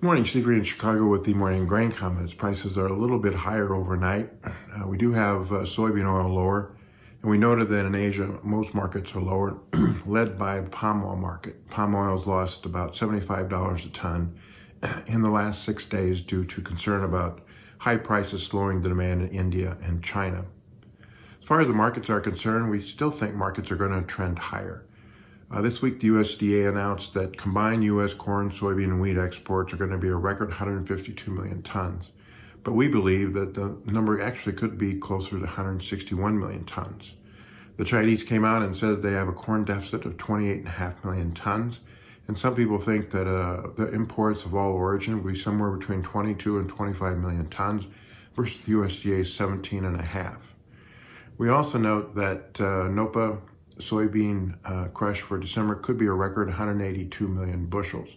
Good morning, Steve Green in Chicago with the morning grain comments. Prices are a little bit higher overnight. We do have soybean oil lower, and we noted that in Asia, most markets are lower, led by the palm oil market. Palm oil has lost about $75 a ton in the last 6 days due to concern about high prices slowing the demand in India and China. As far as the markets are concerned, we still think markets are going to trend higher. This week, the USDA announced that combined U.S. corn, soybean, and wheat exports are going to be a record 152 million tons. But we believe that the number actually could be closer to 161 million tons. The Chinese came out and said they have a corn deficit of 28.5 million tons. And some people think that the imports of all origin will be somewhere between 22 and 25 million tons versus the USDA's 17.5. We also note that NOPA soybean crush for December could be a record 182 million bushels.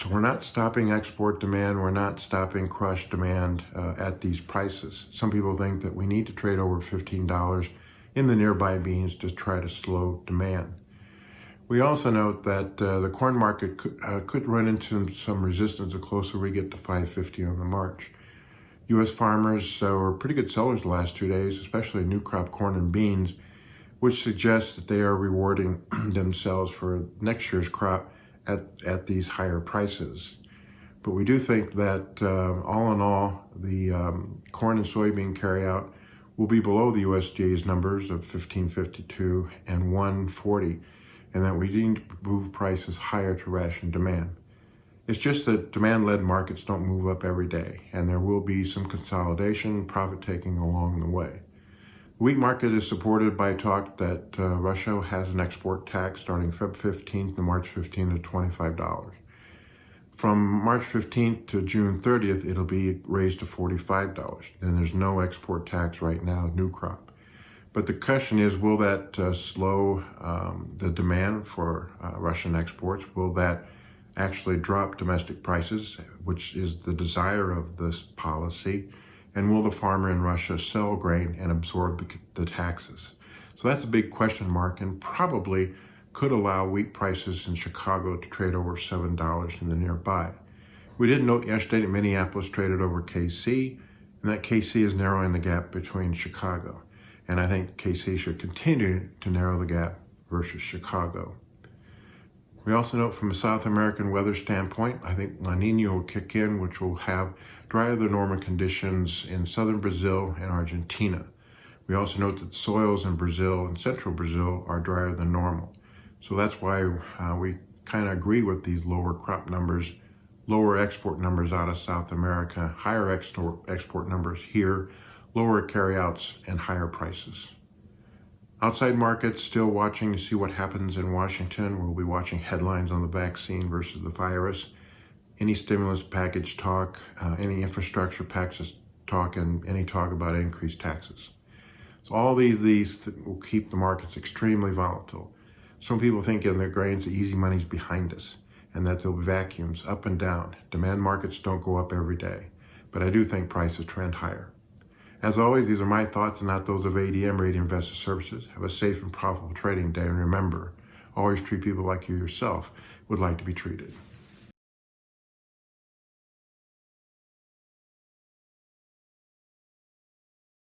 So we're not stopping export demand, we're not stopping crush demand at these prices. Some people think that we need to trade over $15 in the nearby beans to try to slow demand. We also note that the corn market could run into some resistance the closer we get to 550 on the March. U.S. farmers were pretty good sellers the last 2 days, especially new crop corn and beans, which suggests that they are rewarding themselves for next year's crop at these higher prices. But we do think that all in all, the corn and soybean carryout will be below the USDA's numbers of 1552 and 140, and that we need to move prices higher to ration demand. It's just that demand-led markets don't move up every day, and there will be some consolidation, profit-taking along the way. The wheat market is supported by talk that Russia has an export tax starting February 15th to March 15th of $25. From March 15th to June 30th, it'll be raised to $45. And there's no export tax right now, new crop. But the question is, will that slow the demand for Russian exports? Will that actually drop domestic prices, which is the desire of this policy? And will the farmer in Russia sell grain and absorb the taxes? So that's a big question mark, and probably could allow wheat prices in Chicago to trade over $7 in the nearby. We did note yesterday that Minneapolis traded over KC, and that KC is narrowing the gap between Chicago. And I think KC should continue to narrow the gap versus Chicago. We also note from a South American weather standpoint, I think La Nina will kick in, which will have drier than normal conditions in southern Brazil and Argentina. We also note that soils in Brazil and central Brazil are drier than normal. So that's why we kind of agree with these lower crop numbers, lower export numbers out of South America, higher export numbers here, lower carryouts, and higher prices. Outside markets, still watching to see what happens in Washington. We'll be watching headlines on the vaccine versus the virus, any stimulus package talk, any infrastructure package talk, and any talk about increased taxes. So all these will keep the markets extremely volatile. Some people think in their grains the easy money's behind us and that there'll be vacuums up and down. Demand markets don't go up every day, but I do think prices trend higher. As always, these are my thoughts and not those of ADM Investor Services. Have a safe and profitable trading day, and remember, always treat people like you yourself would like to be treated.